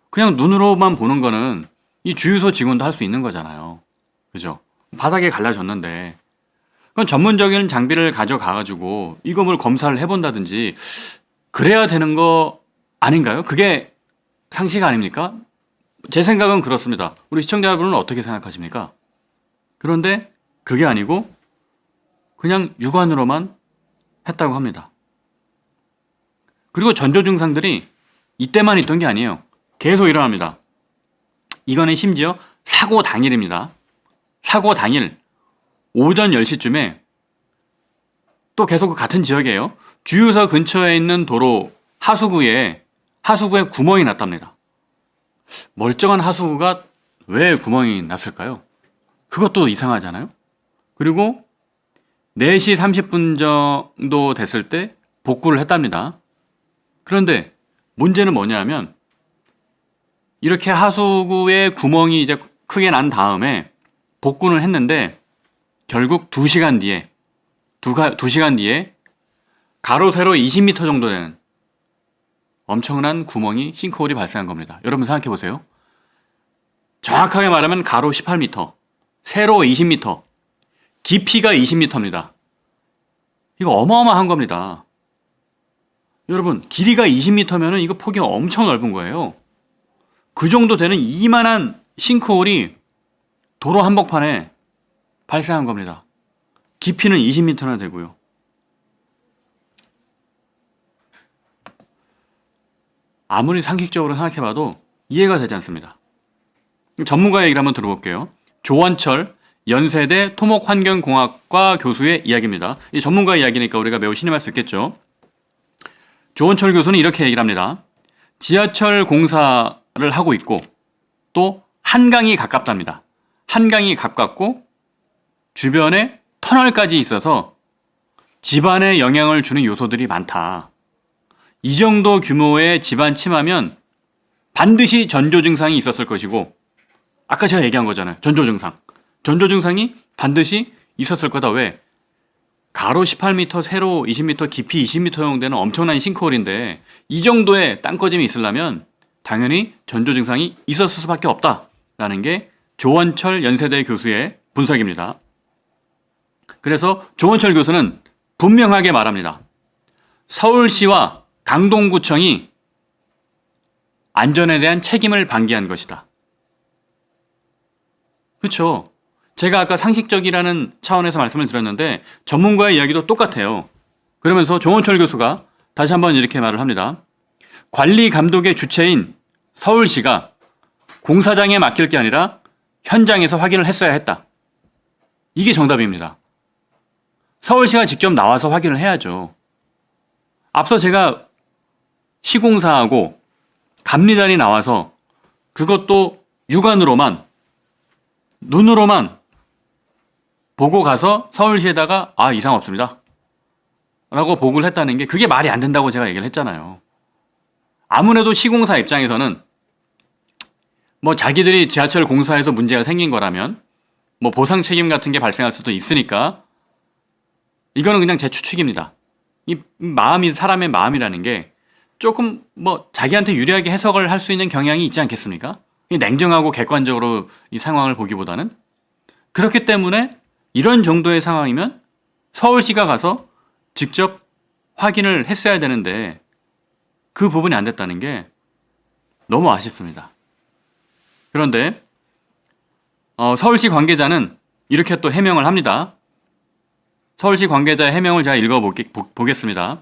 그냥 눈으로만 보는 거는 이 주유소 직원도 할 수 있는 거잖아요. 그죠? 바닥에 갈라졌는데 그건 전문적인 장비를 가져가가지고 이거 뭘 검사를 해본다든지 그래야 되는 거 아닌가요? 그게 상식 아닙니까? 제 생각은 그렇습니다. 우리 시청자분은 어떻게 생각하십니까? 그런데 그게 아니고 그냥 육안으로만 했다고 합니다. 그리고 전조 증상들이 이때만 있던 게 아니에요. 계속 일어납니다. 이거는 심지어 사고 당일입니다. 사고 당일 오전 10시쯤에 또 계속 그 같은 지역이에요. 주유소 근처에 있는 도로 하수구에 구멍이 났답니다. 멀쩡한 하수구가 왜 구멍이 났을까요? 그것도 이상하잖아요. 그리고 4시 30분 정도 됐을 때 복구를 했답니다. 그런데 문제는 뭐냐면 이렇게 하수구에 구멍이 이제 크게 난 다음에 복구를 했는데 결국 2시간 뒤에 가로 세로 20m 정도 되는 엄청난 구멍이 싱크홀이 발생한 겁니다. 여러분 생각해 보세요. 정확하게 말하면 가로 18m, 세로 20m, 깊이가 20m입니다. 이거 어마어마한 겁니다. 여러분, 길이가 20m면은 이거 폭이 엄청 넓은 거예요. 그 정도 되는 이만한 싱크홀이 도로 한복판에 발생한 겁니다. 깊이는 20m나 되고요. 아무리 상식적으로 생각해봐도 이해가 되지 않습니다. 전문가 얘기를 한번 들어볼게요. 조원철 연세대 토목환경공학과 교수의 이야기입니다. 이 전문가 이야기니까 우리가 매우 신임할 수 있겠죠. 조원철 교수는 이렇게 얘기를 합니다. 지하철 공사를 하고 있고 또 한강이 가깝답니다. 한강이 가깝고 주변에 터널까지 있어서 집안에 영향을 주는 요소들이 많다. 이 정도 규모의 집안 침하면 반드시 전조 증상이 있었을 것이고, 아까 제가 얘기한 거잖아요. 전조 증상. 전조 증상이 반드시 있었을 거다. 왜? 가로 18m, 세로 20m, 깊이 20m 정도 되는 엄청난 싱크홀인데 이 정도의 땅꺼짐이 있으려면 당연히 전조 증상이 있었을 수밖에 없다라는 게 조원철 연세대 교수의 분석입니다. 그래서 조원철 교수는 분명하게 말합니다. 서울시와 강동구청이 안전에 대한 책임을 방기한 것이다. 그렇죠. 제가 아까 상식적이라는 차원에서 말씀을 드렸는데 전문가의 이야기도 똑같아요. 그러면서 조원철 교수가 다시 한번 이렇게 말을 합니다. 관리 감독의 주체인 서울시가 공사장에 맡길 게 아니라 현장에서 확인을 했어야 했다. 이게 정답입니다. 서울시가 직접 나와서 확인을 해야죠. 앞서 제가 시공사하고 감리단이 나와서 그것도 육안으로만, 눈으로만 보고 가서 서울시에다가 이상 없습니다 라고 보고를 했다는 게 그게 말이 안 된다고 제가 얘기를 했잖아요. 아무래도 시공사 입장에서는 뭐 자기들이 지하철 공사에서 문제가 생긴 거라면 뭐 보상 책임 같은 게 발생할 수도 있으니까, 이거는 그냥 제 추측입니다. 이 마음이, 사람의 마음이라는 게 조금 뭐 자기한테 유리하게 해석을 할 수 있는 경향이 있지 않겠습니까? 냉정하고 객관적으로 이 상황을 보기보다는. 그렇기 때문에 이런 정도의 상황이면 서울시가 가서 직접 확인을 했어야 되는데 그 부분이 안 됐다는 게 너무 아쉽습니다. 그런데 서울시 관계자는 이렇게 또 해명을 합니다. 서울시 관계자의 해명을 제가 읽어보겠습니다.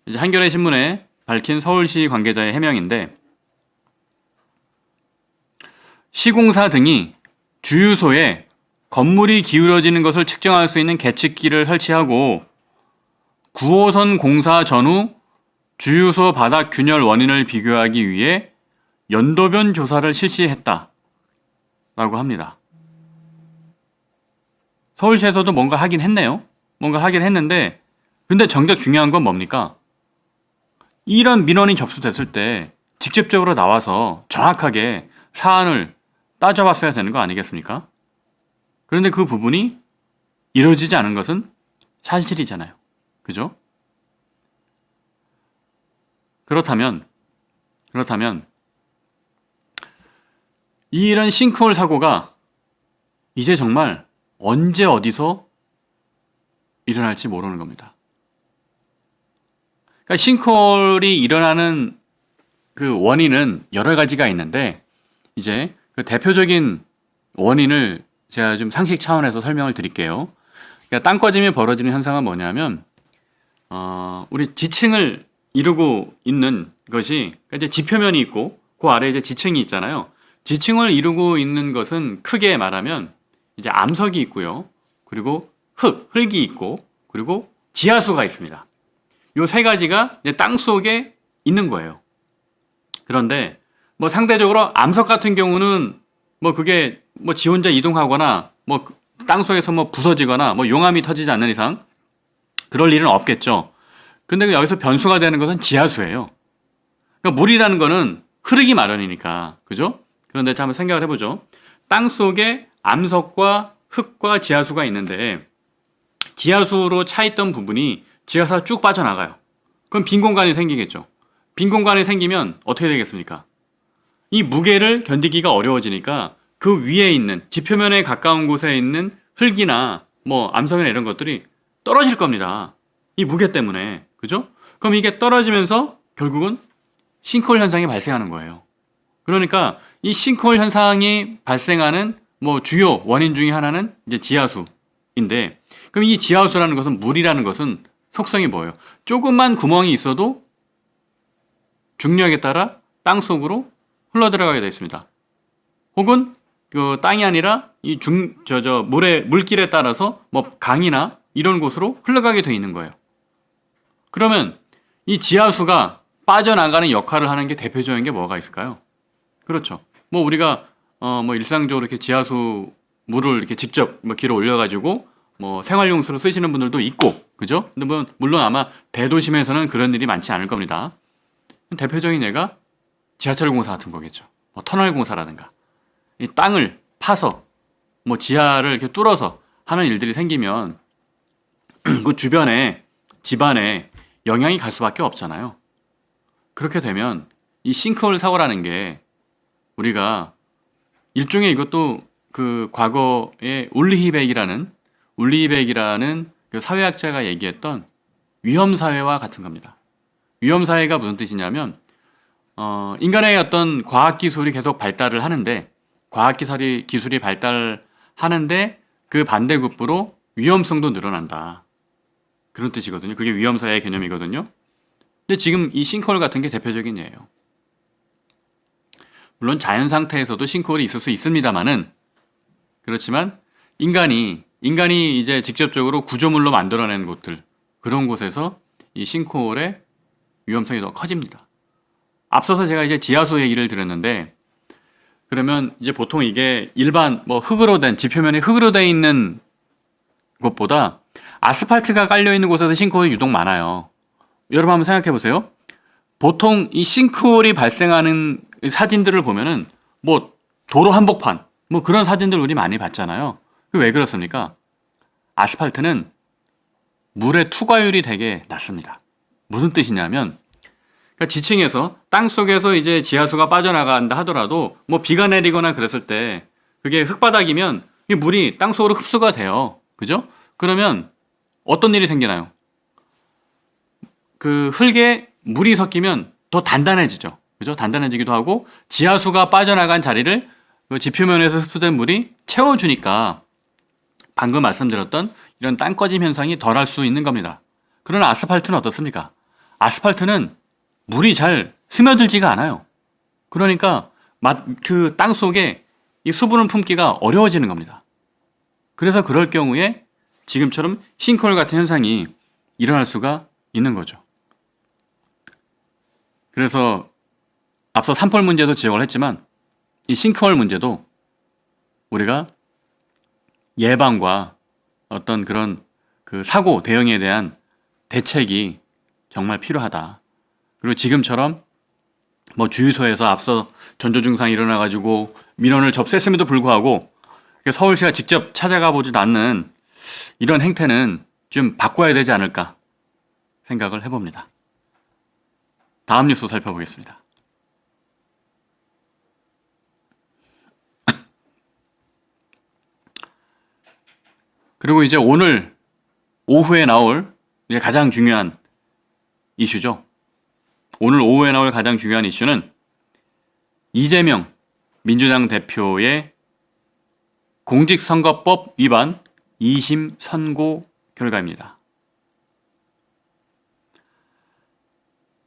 이제 한겨레 신문에 밝힌 서울시 관계자의 해명인데, 시공사 등이 주유소에 건물이 기울어지는 것을 측정할 수 있는 계측기를 설치하고 9호선 공사 전후 주유소 바닥 균열 원인을 비교하기 위해 연도변 조사를 실시했다 라고 합니다. 서울시에서도 뭔가 하긴 했네요. 뭔가 하긴 했는데, 근데 정작 중요한 건 뭡니까? 이런 민원이 접수됐을 때 직접적으로 나와서 정확하게 사안을 따져봤어야 되는 거 아니겠습니까? 그런데 그 부분이 이루어지지 않은 것은 사실이잖아요. 그죠? 그렇다면 이런 싱크홀 사고가 이제 정말 언제 어디서 일어날지 모르는 겁니다. 그러니까 싱크홀이 일어나는 그 원인은 여러 가지가 있는데, 이제 그 대표적인 원인을 제가 좀 상식 차원에서 설명을 드릴게요. 그러니까 땅 꺼짐이 벌어지는 현상은 뭐냐면, 우리 지층을 이루고 있는 것이, 그러니까 이제 지표면이 있고 그 아래에 이제 지층이 있잖아요. 지층을 이루고 있는 것은 크게 말하면 이제 암석이 있고요. 그리고 흙이 있고, 그리고 지하수가 있습니다. 요 세 가지가 이제 땅 속에 있는 거예요. 그런데 뭐 상대적으로 암석 같은 경우는 뭐 그게 뭐 지 혼자 이동하거나 뭐 땅 속에서 뭐 부서지거나 뭐 용암이 터지지 않는 이상 그럴 일은 없겠죠. 근데 여기서 변수가 되는 것은 지하수예요. 그러니까 물이라는 거는 흐르기 마련이니까, 그죠? 그런데 자, 한번 생각을 해보죠. 땅 속에 암석과 흙과 지하수가 있는데, 지하수로 차있던 부분이 지하수가 쭉 빠져나가요. 그럼 빈 공간이 생기겠죠. 빈 공간이 생기면 어떻게 되겠습니까? 이 무게를 견디기가 어려워지니까 그 위에 있는, 지표면에 가까운 곳에 있는 흙이나 뭐 암석이나 이런 것들이 떨어질 겁니다. 이 무게 때문에. 그죠? 그럼 이게 떨어지면서 결국은 싱크홀 현상이 발생하는 거예요. 그러니까 이 싱크홀 현상이 발생하는 뭐 주요 원인 중에 하나는 이제 지하수인데, 그럼 이 지하수라는 것은, 물이라는 것은 속성이 뭐예요? 조금만 구멍이 있어도 중력에 따라 땅 속으로 흘러 들어가게 되어 있습니다. 혹은 그 땅이 아니라 이 물길에 따라서 뭐 강이나 이런 곳으로 흘러가게 되어 있는 거예요. 그러면 이 지하수가 빠져나가는 역할을 하는 게 대표적인 게 뭐가 있을까요? 그렇죠. 뭐 우리가 뭐 일상적으로 이렇게 지하수 물을 이렇게 직접 뭐 길어 올려가지고 뭐 생활용수로 쓰시는 분들도 있고, 그죠? 근데 뭐 물론 아마 대도심에서는 그런 일이 많지 않을 겁니다. 대표적인 예가 지하철 공사 같은 거겠죠. 뭐 터널 공사라든가 이 땅을 파서 뭐 지하를 이렇게 뚫어서 하는 일들이 생기면 그 주변에 집안에 영향이 갈 수밖에 없잖아요. 그렇게 되면 이 싱크홀 사고라는 게 우리가 일종의, 이것도 그 과거에 울리히백이라는 그 사회학자가 얘기했던 위험사회와 같은 겁니다. 위험사회가 무슨 뜻이냐면, 인간의 어떤 과학기술이 계속 발달을 하는데, 기술이 발달하는데 그 반대급부로 위험성도 늘어난다. 그런 뜻이거든요. 그게 위험사회의 개념이거든요. 근데 지금 이 싱크홀 같은 게 대표적인 예예요. 물론 자연 상태에서도 싱크홀이 있을 수 있습니다만은, 그렇지만 인간이 인간이 이제 직접적으로 구조물로 만들어낸 곳들, 그런 곳에서 이 싱크홀의 위험성이 더 커집니다. 앞서서 제가 이제 지하수 얘기를 드렸는데, 그러면 이제 보통 이게 일반 뭐 흙으로 된, 지표면이 흙으로 돼 있는 곳보다 아스팔트가 깔려 있는 곳에서 싱크홀이 유독 많아요. 여러분 한번 생각해 보세요. 보통 이 싱크홀이 발생하는 사진들을 보면은 뭐 도로 한복판, 뭐 그런 사진들 우리 많이 봤잖아요. 왜 그렇습니까? 아스팔트는 물의 투과율이 되게 낮습니다. 무슨 뜻이냐면, 그러니까 지층에서 땅 속에서 이제 지하수가 빠져나간다 하더라도 뭐 비가 내리거나 그랬을 때 그게 흙바닥이면 이 물이 땅 속으로 흡수가 돼요. 그죠? 그러면 어떤 일이 생기나요? 그 흙에 물이 섞이면 더 단단해지죠. 그죠? 단단해지기도 하고 지하수가 빠져나간 자리를 그 지표면에서 흡수된 물이 채워주니까 방금 말씀드렸던 이런 땅 꺼짐 현상이 덜할 수 있는 겁니다. 그러나 아스팔트는 어떻습니까? 아스팔트는 물이 잘 스며들지가 않아요. 그러니까 그 땅 속에 이 수분을 품기가 어려워지는 겁니다. 그래서 그럴 경우에 지금처럼 싱크홀 같은 현상이 일어날 수가 있는 거죠. 그래서 앞서 산불 문제도 지적을 했지만 이 싱크홀 문제도 우리가 예방과 어떤 그런 그 사고 대응에 대한 대책이 정말 필요하다. 그리고 지금처럼 뭐 주유소에서 앞서 전조 증상이 일어나가지고 민원을 접수했음에도 불구하고 서울시가 직접 찾아가 보지도 않는 이런 행태는 좀 바꿔야 되지 않을까 생각을 해봅니다. 다음 뉴스 살펴보겠습니다. 그리고 이제 오늘 오후에 나올 이제 가장 중요한 이슈죠. 오늘 오후에 나올 가장 중요한 이슈는 이재명 민주당 대표의 공직선거법 위반 2심 선고 결과입니다.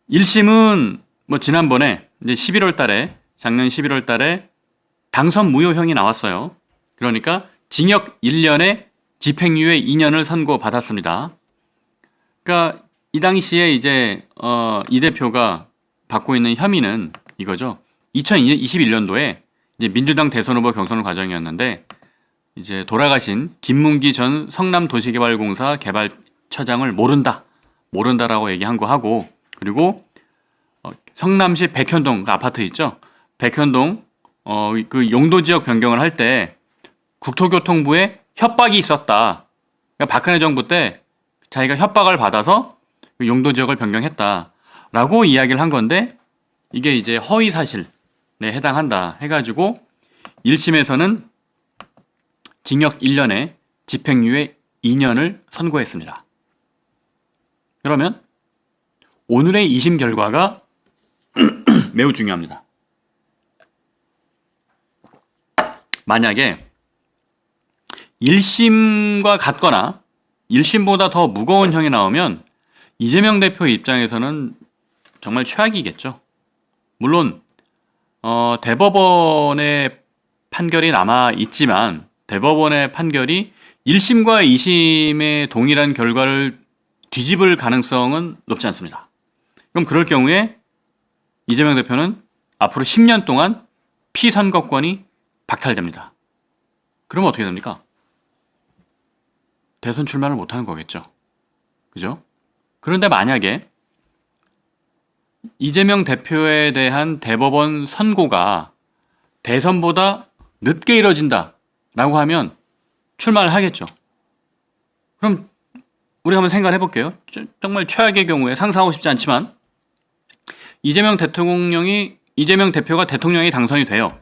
1심은 뭐 지난번에 이제 11월 달에, 작년 11월 달에 당선 무효형이 나왔어요. 그러니까 징역 1년에 집행유예 2년을 선고받았습니다. 그러니까 이 당시에 이제 이 대표가 받고 있는 혐의는 이거죠. 2021년도에 이제 민주당 대선 후보 경선 과정이었는데 이제 돌아가신 김문기 전 성남도시개발공사 개발처장을 모른다라고 얘기한 거 하고, 그리고 성남시 백현동 그 아파트 있죠. 백현동 그 용도 지역 변경을 할 때 국토교통부에 협박이 있었다. 그러니까 박근혜 정부 때 자기가 협박을 받아서 용도 지역을 변경했다라고 이야기를 한 건데, 이게 이제 허위 사실에 해당한다 해가지고 1심에서는 징역 1년에 집행유예 2년을 선고했습니다. 그러면 오늘의 2심 결과가 매우 중요합니다. 만약에 1심과 같거나 1심보다 더 무거운 형이 나오면 이재명 대표 입장에서는 정말 최악이겠죠. 물론 대법원의 판결이 남아 있지만 대법원의 판결이 1심과 2심의 동일한 결과를 뒤집을 가능성은 높지 않습니다. 그럼 그럴 경우에 이재명 대표는 앞으로 10년 동안 피선거권이 박탈됩니다. 그러면 어떻게 됩니까? 대선 출마를 못하는 거겠죠. 그죠? 그런데 만약에 이재명 대표에 대한 대법원 선고가 대선보다 늦게 이뤄진다라고 하면 출마를 하겠죠. 그럼 우리 한번 생각을 해볼게요. 정말 최악의 경우에, 상상하고 싶지 않지만 이재명 대표가 대통령이 당선이 돼요.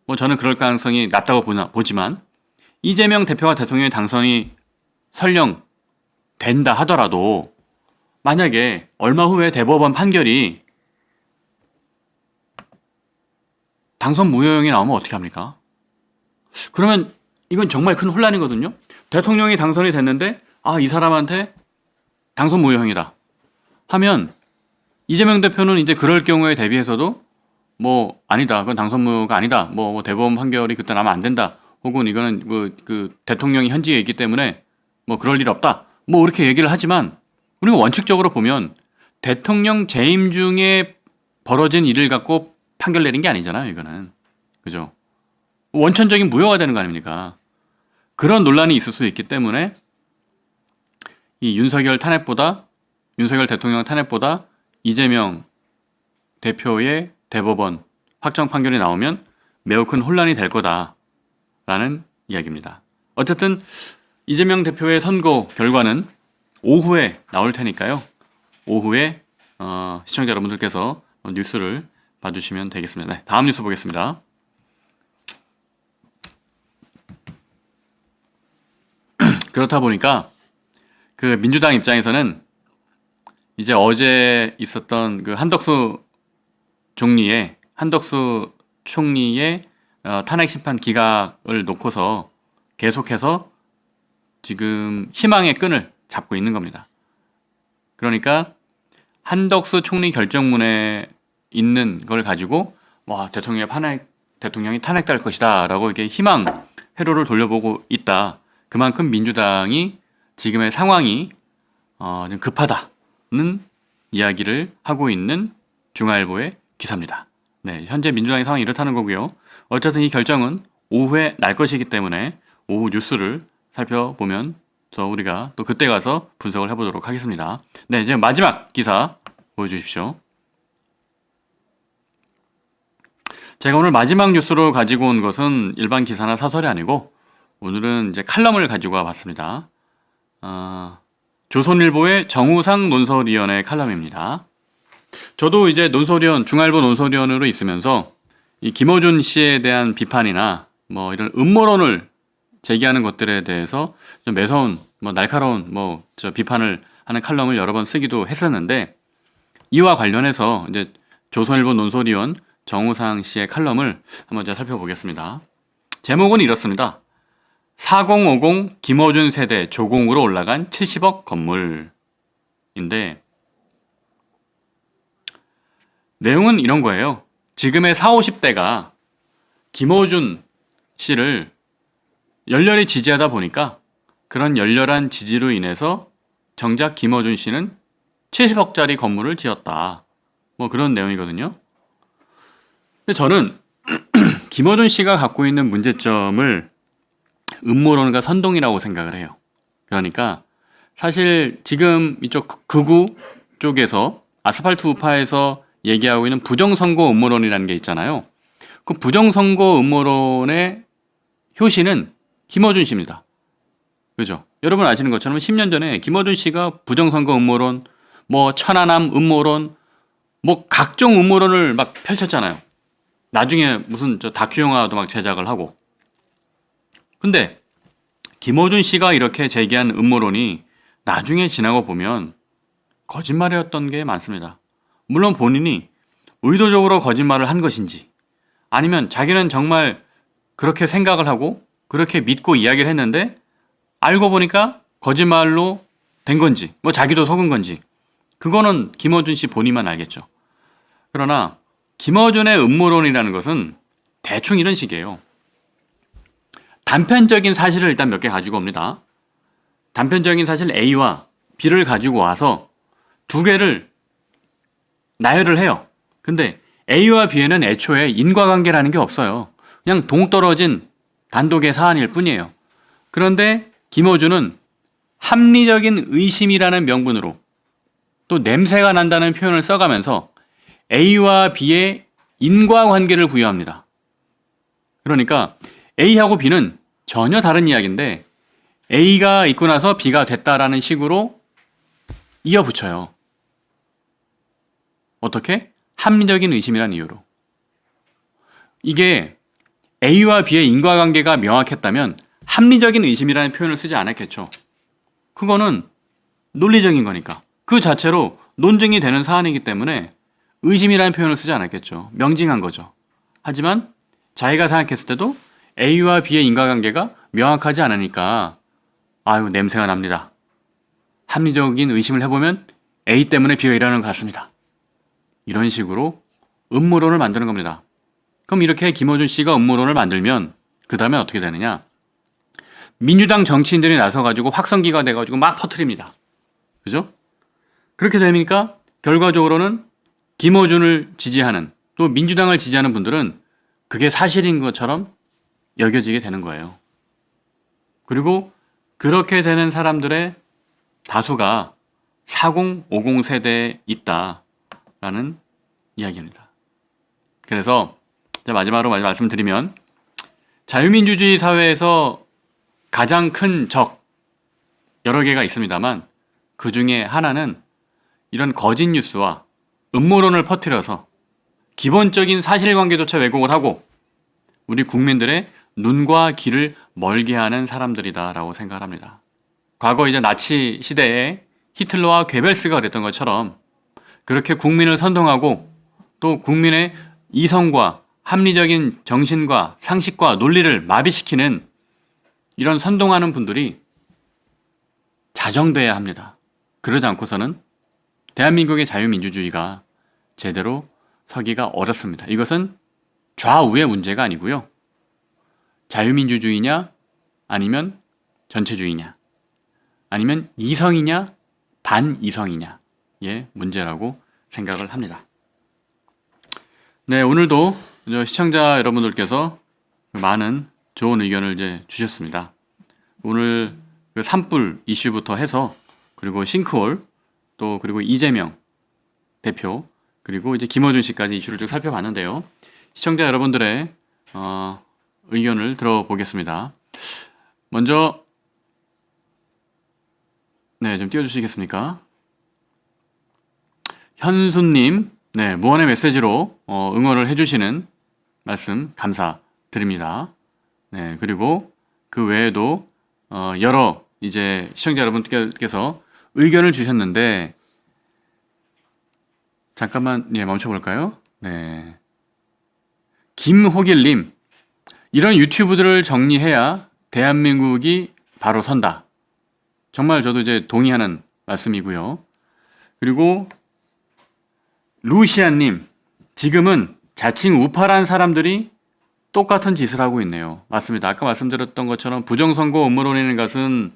뭐 저는 그럴 가능성이 낮다고 보지만 이재명 대표가 대통령이 당선이 설령 된다 하더라도 만약에 얼마 후에 대법원 판결이 당선 무효형이 나오면 어떻게 합니까? 그러면 이건 정말 큰 혼란이거든요. 대통령이 당선이 됐는데 이 사람한테 당선 무효형이다 하면 이재명 대표는 이제 그럴 경우에 대비해서도 뭐 아니다, 그건 당선 무효가 아니다, 뭐 대법원 판결이 그때 나면 안 된다, 혹은 이거는 그 대통령이 현직에 있기 때문에 뭐 그럴 일 없다. 뭐 이렇게 얘기를 하지만 우리가 원칙적으로 보면 대통령 재임 중에 벌어진 일을 갖고 판결 내린 게 아니잖아요, 이거는. 그죠? 원천적인 무효가 되는 거 아닙니까? 그런 논란이 있을 수 있기 때문에 이 윤석열 대통령 탄핵보다 이재명 대표의 대법원 확정 판결이 나오면 매우 큰 혼란이 될 거다라는 이야기입니다. 어쨌든 이재명 대표의 선고 결과는 오후에 나올 테니까요. 오후에 시청자 여러분들께서 뉴스를 봐주시면 되겠습니다. 네, 다음 뉴스 보겠습니다. 그렇다 보니까 그 민주당 입장에서는 이제 어제 있었던 그 한덕수 총리의 탄핵 심판 기각을 놓고서 계속해서 지금 희망의 끈을 잡고 있는 겁니다. 그러니까 한덕수 총리 결정문에 있는 걸 가지고 와 대통령이 탄핵될 것이다라고 이렇게 희망 회로를 돌려보고 있다. 그만큼 민주당이 지금의 상황이 좀 급하다는 이야기를 하고 있는 중앙일보의 기사입니다. 네, 현재 민주당의 상황이 이렇다는 거고요. 어쨌든 이 결정은 오후에 날 것이기 때문에 오후 뉴스를 살펴보면 우리가 또 그때 가서 분석을 해보도록 하겠습니다. 네, 이제 마지막 기사 보여주십시오. 제가 오늘 마지막 뉴스로 가지고 온 것은 일반 기사나 사설이 아니고 오늘은 이제 칼럼을 가지고 와봤습니다. 조선일보의 정우상 논설위원의 칼럼입니다. 저도 이제 중앙일보 논설위원으로 있으면서 이 김어준 씨에 대한 비판이나 뭐 이런 음모론을 제기하는 것들에 대해서 좀 매서운, 날카로운 비판을 하는 칼럼을 여러 번 쓰기도 했었는데 이와 관련해서 이제 조선일보 논설위원 정우상 씨의 칼럼을 한번 제가 살펴보겠습니다. 제목은 이렇습니다. 4050 김어준 세대 조공으로 올라간 70억 건물인데 내용은 이런 거예요. 지금의 40, 50대가 김어준 씨를 열렬히 지지하다 보니까 그런 열렬한 지지로 인해서 정작 김어준 씨는 70억짜리 건물을 지었다. 그런 내용이거든요. 근데 저는 김어준 씨가 갖고 있는 문제점을 음모론과 선동이라고 생각을 해요. 그러니까 사실 지금 이쪽 극우 쪽에서 아스팔트 우파에서 얘기하고 있는 부정선거 음모론이라는 게 있잖아요. 그 부정선거 음모론의 효시는 김어준 씨입니다. 그죠? 여러분 아시는 것처럼 10년 전에 김어준 씨가 부정선거 음모론, 천안함 음모론, 각종 음모론을 막 펼쳤잖아요. 나중에 무슨 다큐 영화도 막 제작을 하고. 근데 김어준 씨가 이렇게 제기한 음모론이 나중에 지나고 보면 거짓말이었던 게 많습니다. 물론 본인이 의도적으로 거짓말을 한 것인지 아니면 자기는 정말 그렇게 생각을 하고 그렇게 믿고 이야기를 했는데 알고 보니까 거짓말로 된 건지 자기도 속은 건지 그거는 김어준 씨 본인만 알겠죠. 그러나 김어준의 음모론이라는 것은 대충 이런 식이에요. 단편적인 사실을 일단 몇 개 가지고 옵니다. 단편적인 사실 A와 B를 가지고 와서 두 개를 나열을 해요. 근데 A와 B에는 애초에 인과관계라는 게 없어요. 그냥 동떨어진 단독의 사안일 뿐이에요. 그런데 김어준은 합리적인 의심이라는 명분으로 또 냄새가 난다는 표현을 써가면서 A와 B의 인과관계를 부여합니다. 그러니까 A하고 B는 전혀 다른 이야기인데 A가 있고 나서 B가 됐다라는 식으로 이어붙여요. 어떻게? 합리적인 의심이라는 이유로. 이게 A와 B의 인과관계가 명확했다면 합리적인 의심이라는 표현을 쓰지 않았겠죠. 그거는 논리적인 거니까. 그 자체로 논증이 되는 사안이기 때문에 의심이라는 표현을 쓰지 않았겠죠. 명징한 거죠. 하지만 자기가 생각했을 때도 A와 B의 인과관계가 명확하지 않으니까 냄새가 납니다. 합리적인 의심을 해보면 A 때문에 B가 일어나는 것 같습니다. 이런 식으로 음모론을 만드는 겁니다. 그럼 이렇게 김어준 씨가 음모론을 만들면 그 다음에 어떻게 되느냐? 민주당 정치인들이 나서가지고 확성기가 돼가지고 막 퍼뜨립니다. 그죠? 그렇게 되니까 결과적으로는 김어준을 지지하는 또 민주당을 지지하는 분들은 그게 사실인 것처럼 여겨지게 되는 거예요. 그리고 그렇게 되는 사람들의 다수가 40, 50 세대에 있다라는 이야기입니다. 그래서 마지막으로 말씀드리면 자유민주주의 사회에서 가장 큰 적 여러 개가 있습니다만 그 중에 하나는 이런 거짓 뉴스와 음모론을 퍼뜨려서 기본적인 사실관계조차 왜곡을 하고 우리 국민들의 눈과 귀를 멀게 하는 사람들이다라고 생각을 합니다. 과거 이제 나치 시대에 히틀러와 괴벨스가 그랬던 것처럼 그렇게 국민을 선동하고 또 국민의 이성과 합리적인 정신과 상식과 논리를 마비시키는 이런 선동하는 분들이 자정돼야 합니다. 그러지 않고서는 대한민국의 자유민주주의가 제대로 서기가 어렵습니다. 이것은 좌우의 문제가 아니고요. 자유민주주의냐 아니면 전체주의냐 아니면 이성이냐 반이성이냐의 문제라고 생각을 합니다. 네, 오늘도 시청자 여러분들께서 많은 좋은 의견을 이제 주셨습니다. 오늘 그 산불 이슈부터 해서 그리고 싱크홀 또 그리고 이재명 대표 그리고 이제 김어준 씨까지 이슈를 쭉 살펴봤는데요. 시청자 여러분들의 의견을 들어보겠습니다. 먼저 네, 좀 띄워주시겠습니까? 현수님, 네, 무언의 메시지로 응원을 해주시는 말씀 감사드립니다. 네, 그리고 그 외에도 여러 이제 시청자 여러분께서 의견을 주셨는데 잠깐만 멈춰볼까요? 네, 김호길님, 이런 유튜브들을 정리해야 대한민국이 바로 선다. 정말 저도 이제 동의하는 말씀이고요. 그리고 루시안님, 지금은 자칭 우파란 사람들이 똑같은 짓을 하고 있네요. 맞습니다. 아까 말씀드렸던 것처럼 부정선거 음모론이라는 것은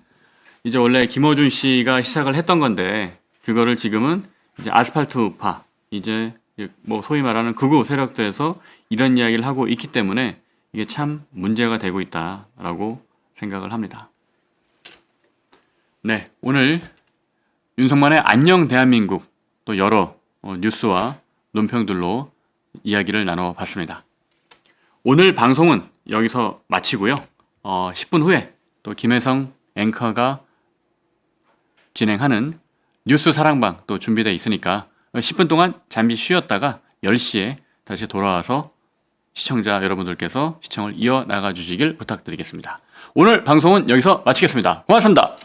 이제 원래 김어준 씨가 시작을 했던 건데 그거를 지금은 이제 아스팔트 우파, 이제 뭐 소위 말하는 극우 세력들에서 이런 이야기를 하고 있기 때문에 이게 참 문제가 되고 있다라고 생각을 합니다. 네, 오늘 윤석만의 안녕 대한민국 또 여러 뉴스와 논평들로 이야기를 나눠봤습니다. 오늘 방송은 여기서 마치고요. 10분 후에 또 김혜성 앵커가 진행하는 뉴스 사랑방 또 준비되어 있으니까 10분 동안 잠시 쉬었다가 10시에 다시 돌아와서 시청자 여러분들께서 시청을 이어나가 주시길 부탁드리겠습니다. 오늘 방송은 여기서 마치겠습니다. 고맙습니다.